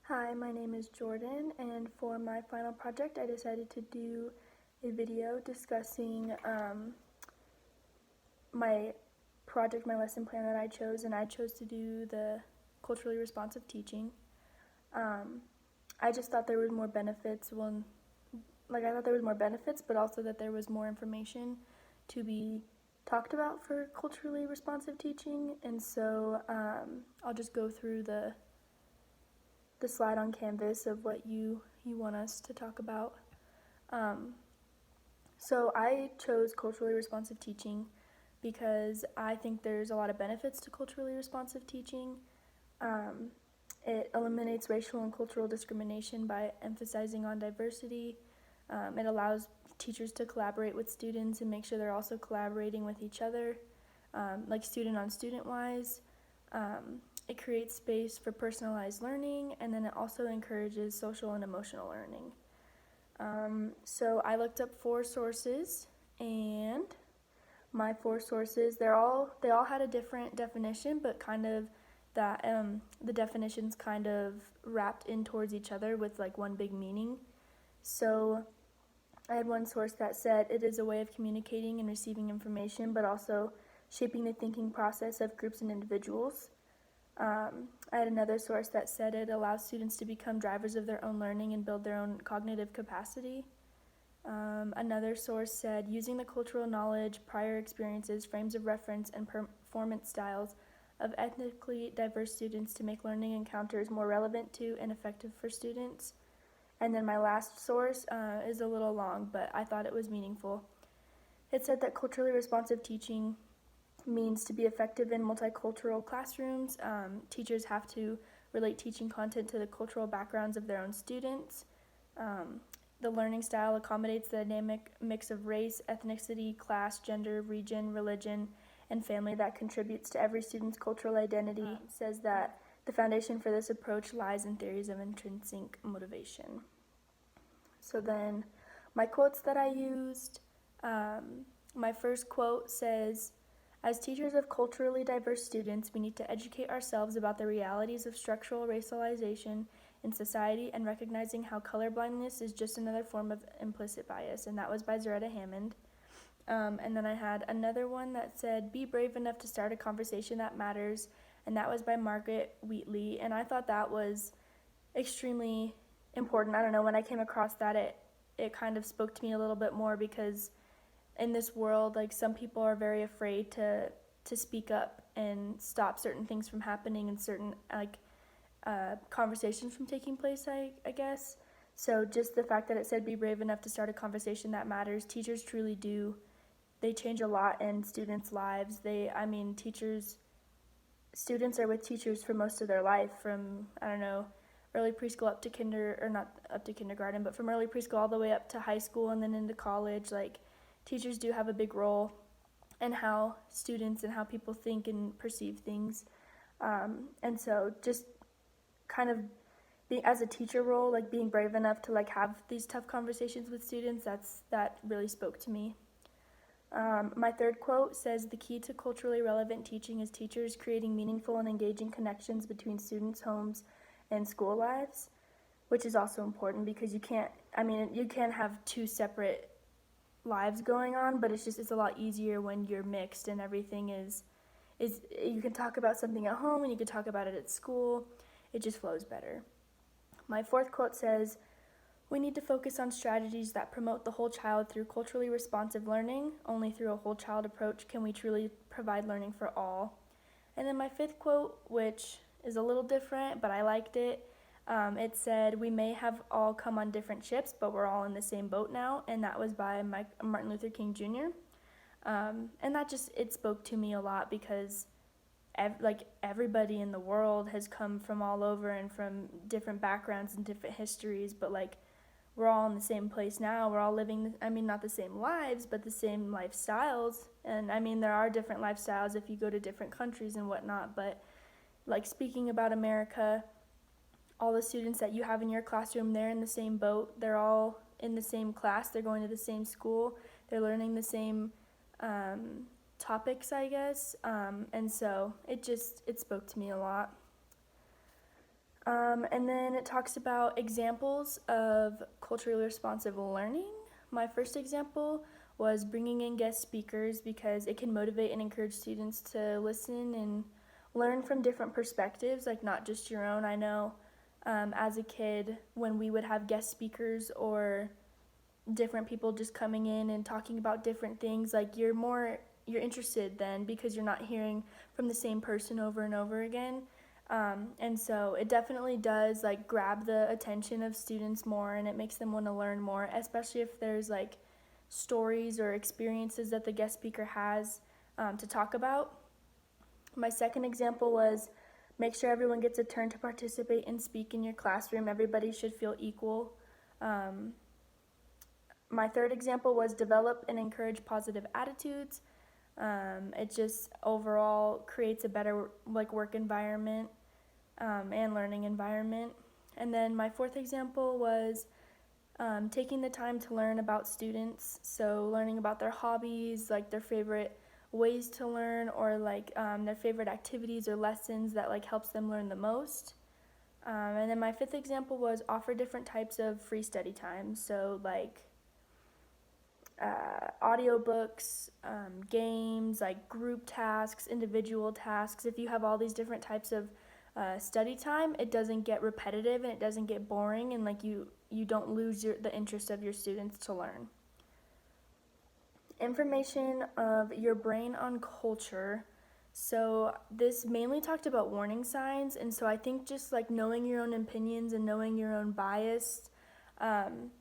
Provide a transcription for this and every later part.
Hi, my name is Jordan, and for my final project I decided to do a video discussing my project, my lesson plan that I chose, and I chose to do the culturally responsive teaching. Um, I just thought there was more benefits I thought there was more benefits, but also that there was more information to be talked about for culturally responsive teaching, and so I'll just go through the slide on Canvas of what you want us to talk about. So I chose culturally responsive teaching because I think there's a lot of benefits to culturally responsive teaching. Um, it eliminates racial and cultural discrimination by emphasizing on diversity. It allows teachers to collaborate with students and make sure they're also collaborating with each other, like student on student wise. It creates space for personalized learning, and then it also encourages social and emotional learning. So I looked up 4 sources, and my 4 sources, they all had a different definition, but kind of that the definitions kind of wrapped in towards each other with like one big meaning. So I had one source that said it is a way of communicating and receiving information, but also shaping the thinking process of groups and individuals. I had another source that said it allows students to become drivers of their own learning and build their own cognitive capacity. Another source said using the cultural knowledge, prior experiences, frames of reference, and performance styles of ethnically diverse students to make learning encounters more relevant to and effective for students. And then my last source is a little long, but I thought it was meaningful. It said that culturally responsive teaching means to be effective in multicultural classrooms. Teachers have to relate teaching content to the cultural backgrounds of their own students. The learning style accommodates the dynamic mix of race, ethnicity, class, gender, region, religion, and family that contributes to every student's cultural identity. Says that the foundation for this approach lies in theories of intrinsic motivation. So then my quotes that I used, my first quote says, as teachers of culturally diverse students, we need to educate ourselves about the realities of structural racialization in society and recognizing how colorblindness is just another form of implicit bias. And that was by Zaretta Hammond. And then I had another one that said, be brave enough to start a conversation that matters. And that was by Margaret Wheatley. And I thought that was extremely important. I don't know, when I came across that, it kind of spoke to me a little bit more, because in this world, like, some people are very afraid to speak up and stop certain things from happening and certain conversations from taking place, I guess. So just the fact that it said be brave enough to start a conversation that matters, teachers truly do. They change a lot in students' lives. Students are with teachers for most of their life, from, I don't know, early preschool up to not up to kindergarten, but from early preschool all the way up to high school and then into college. Like, teachers do have a big role in how students and how people think and perceive things. And so just kind of being, as a teacher role, like being brave enough to like have these tough conversations with students, that really spoke to me. My third quote says, the key to culturally relevant teaching is teachers creating meaningful and engaging connections between students' homes and school lives, which is also important because you can't have 2 separate lives going on, but it's a lot easier when you're mixed and everything is you can talk about something at home and you can talk about it at school. It just flows better. My fourth quote says, we need to focus on strategies that promote the whole child through culturally responsive learning. Only through a whole child approach can we truly provide learning for all. And then my fifth quote, which is a little different, but I liked it. It said, we may have all come on different ships, but we're all in the same boat now. And that was by Martin Luther King Jr. And that it spoke to me a lot, because everybody in the world has come from all over and from different backgrounds and different histories, but we're all in the same place now. We're all living, not the same lives, but the same lifestyles. And there are different lifestyles if you go to different countries and whatnot, but speaking about America, all the students that you have in your classroom, they're in the same boat. They're all in the same class. They're going to the same school. They're learning the same topics, I guess. And so it spoke to me a lot. And then it talks about examples of culturally responsive learning. My first example was bringing in guest speakers because it can motivate and encourage students to listen and learn from different perspectives, like not just your own. I know as a kid, when we would have guest speakers or different people just coming in and talking about different things, like you're interested then because you're not hearing from the same person over and over again. And so it definitely does like grab the attention of students more, and it makes them want to learn more, especially if there's like stories or experiences that the guest speaker has to talk about. My second example was make sure everyone gets a turn to participate and speak in your classroom. Everybody should feel equal. Um, my third example was develop and encourage positive attitudes. It just overall creates a better like work environment and learning environment. And then my fourth example was taking the time to learn about students. So learning about their hobbies, like their favorite ways to learn, or like their favorite activities or lessons that like helps them learn the most. And then my fifth example was offer different types of free study time. So like audiobooks, games, like group tasks, individual tasks. If you have all these different types of study time, it doesn't get repetitive and it doesn't get boring, and like you don't lose the interest of your students to learn. Information of your brain on culture. So this mainly talked about warning signs, and so I think just like knowing your own opinions and knowing your own bias um,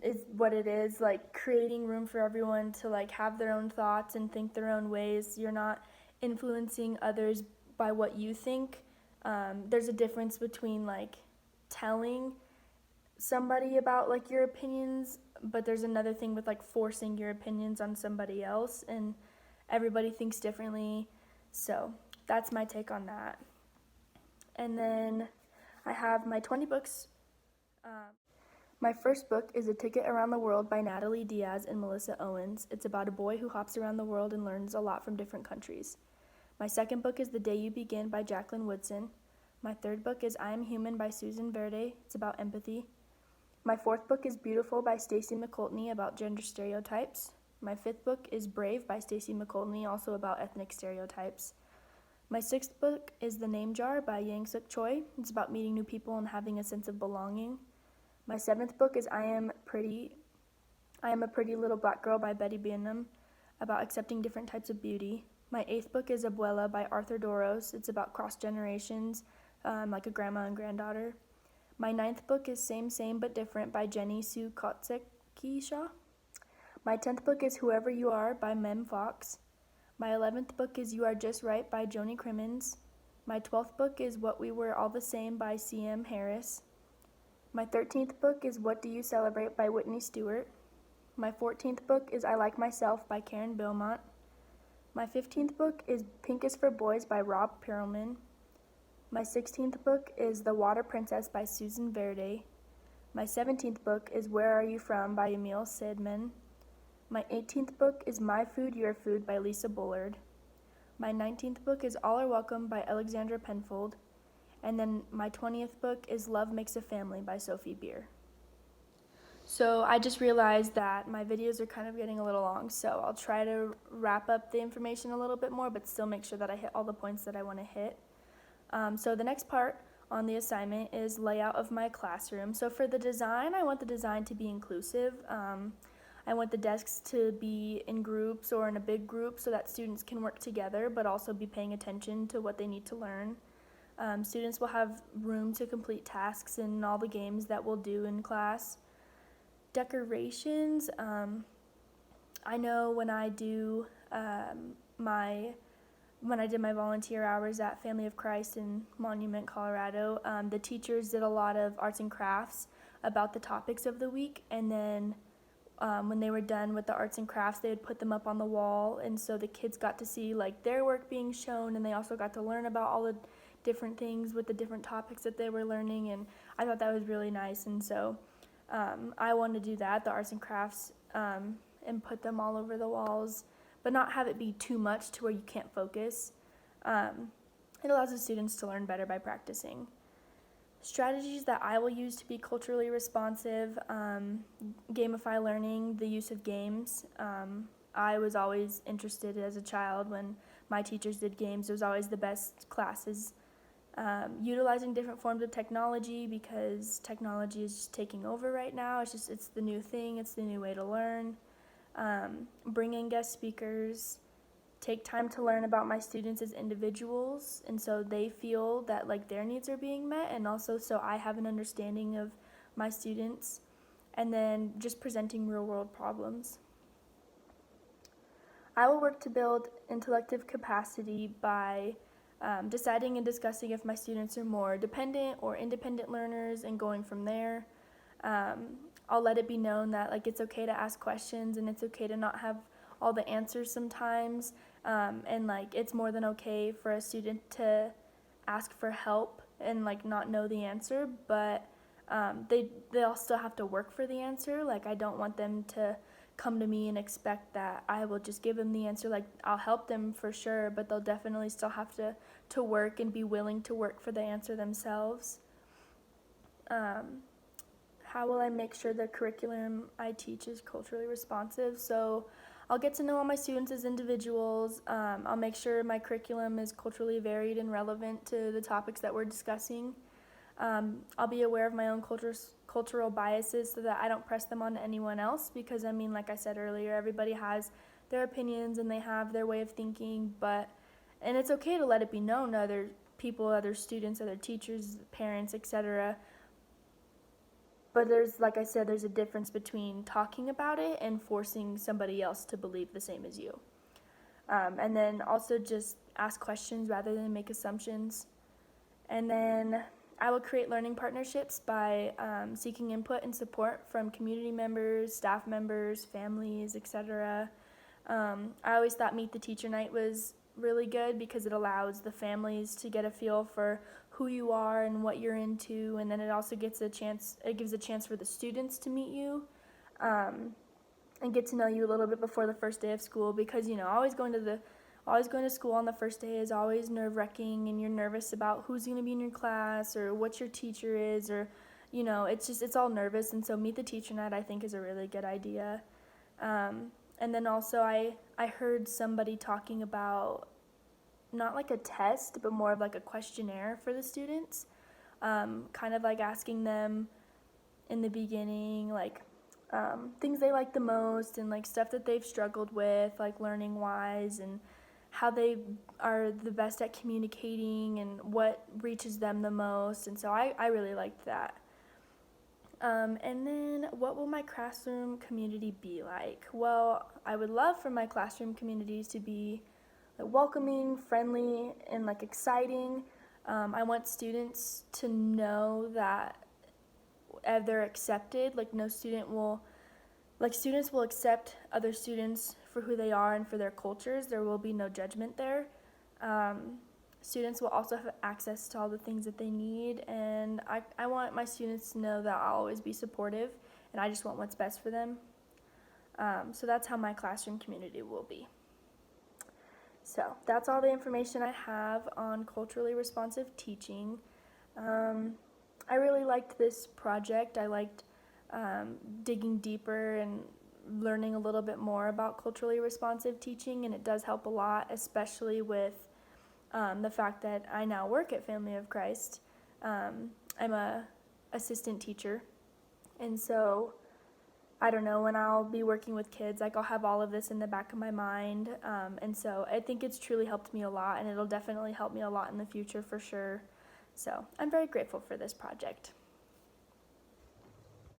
is what it is, like creating room for everyone to like have their own thoughts and think their own ways. You're not influencing others by what you think. There's a difference between like telling somebody about like your opinions, but there's another thing with like forcing your opinions on somebody else, and everybody thinks differently. So that's my take on that. And then I have my 20 books. My first book is A Ticket Around the World by Natalie Diaz and Melissa Owens. It's about a boy who hops around the world and learns a lot from different countries. My second book is The Day You Begin by Jacqueline Woodson. My third book is I Am Human by Susan Verde. It's about empathy. My fourth book is Beautiful by Stacey McCultney, about gender stereotypes. My fifth book is Brave by Stacey McCultney, also about ethnic stereotypes. My sixth book is The Name Jar by Yang Suk Choi. It's about meeting new people and having a sense of belonging. My seventh book is I Am a Pretty Little Black Girl by Betty Bynum, about accepting different types of beauty. My eighth book is Abuela by Arthur Doros. It's about cross generations, like a grandma and granddaughter. My ninth book is Same Same But Different by Jenny Sue Kotzeki-Shaw. My 10th book is Whoever You Are by Mem Fox. My 11th book is You Are Just Right by Joni Crimmins. My 12th book is What We Were All the Same by C.M. Harris. My 13th book is What Do You Celebrate by Whitney Stewart. My 14th book is I Like Myself by Karen Beaumont. My 15th book is Pink is for Boys by Rob Perlman. My 16th book is The Water Princess by Susan Verde. My 17th book is Where Are You From by Emil Sedman. My 18th book is My Food, Your Food by Lisa Bullard. My 19th book is All Are Welcome by Alexandra Penfold. And then my 20th book is Love Makes a Family by Sophie Beer. So I just realized that my videos are kind of getting a little long, so I'll try to wrap up the information a little bit more, but still make sure that I hit all the points that I want to hit. So the next part on the assignment is layout of my classroom. So for the design, I want the design to be inclusive. I want the desks to be in groups or in a big group so that students can work together, but also be paying attention to what they need to learn. Students will have room to complete tasks in all the games that we'll do in class. Decorations, I know when I did my volunteer hours at Family of Christ in Monument, Colorado, the teachers did a lot of arts and crafts about the topics of the week, and then when they were done with the arts and crafts, they would put them up on the wall, and so the kids got to see like their work being shown, and they also got to learn about all the different things with the different topics that they were learning, and I thought that was really nice, and so I wanted to do that, the arts and crafts, and put them all over the walls, but not have it be too much to where you can't focus. It allows the students to learn better by practicing. Strategies that I will use to be culturally responsive: gamify learning, the use of games. I was always interested as a child when my teachers did games. It was always the best classes. Utilizing different forms of technology, because technology is just taking over right now. It's the new thing. It's the new way to learn. Bring in guest speakers. Take time to learn about my students as individuals, and so they feel that like their needs are being met, and also so I have an understanding of my students. And then just presenting real world problems. I will work to build intellective capacity by deciding and discussing if my students are more dependent or independent learners, and going from there. I'll let it be known that like it's okay to ask questions, and it's okay to not have all the answers sometimes, and like it's more than okay for a student to ask for help and like not know the answer, but they'll still have to work for the answer. Like I don't want them to come to me and expect that I will just give them the answer. Like I'll help them for sure, but they'll definitely still have to work and be willing to work for the answer themselves. How will I make sure the curriculum I teach is culturally responsive? So I'll get to know all my students as individuals. I'll make sure my curriculum is culturally varied and relevant to the topics that we're discussing. I'll be aware of my own cultural biases so that I don't press them on anyone else, because I mean, like I said earlier, everybody has their opinions and they have their way of thinking, and it's okay to let it be known to other people, other students, other teachers, parents, etc. But like I said, there's a difference between talking about it and forcing somebody else to believe the same as you. And then also just ask questions rather than make assumptions. And then I will create learning partnerships by seeking input and support from community members, staff members, families, etc. I always thought Meet the Teacher Night was really good because it allows the families to get a feel for who you are and what you're into, and then it also gives a chance for the students to meet you and get to know you a little bit before the first day of school, because always going to school on the first day is always nerve-wracking, and you're nervous about who's going to be in your class or what your teacher is, or it's all nervous. And so Meet the Teacher Night I think is a really good idea. And then also I heard somebody talking about not like a test, but more of like a questionnaire for the students, kind of like asking them in the beginning like things they like the most, and like stuff that they've struggled with, like learning wise, and how they are the best at communicating and what reaches them the most. And so I really liked that. And then what will my classroom community be like? Well, I would love for my classroom communities to be like welcoming, friendly, and like exciting. I want students to know that they're accepted. Like students will accept other students for who they are and for their cultures. There will be no judgment there. Students will also have access to all the things that they need, and I want my students to know that I'll always be supportive, and I just want what's best for them. So that's how my classroom community will be. So that's all the information I have on culturally responsive teaching. I really liked this project. I liked digging deeper and learning a little bit more about culturally responsive teaching, and it does help a lot, especially with the fact that I now work at Family of Christ. I'm a assistant teacher, and so I don't know, when I'll be working with kids, like I'll have all of this in the back of my mind, and so I think it's truly helped me a lot, and it'll definitely help me a lot in the future for sure. So I'm very grateful for this project.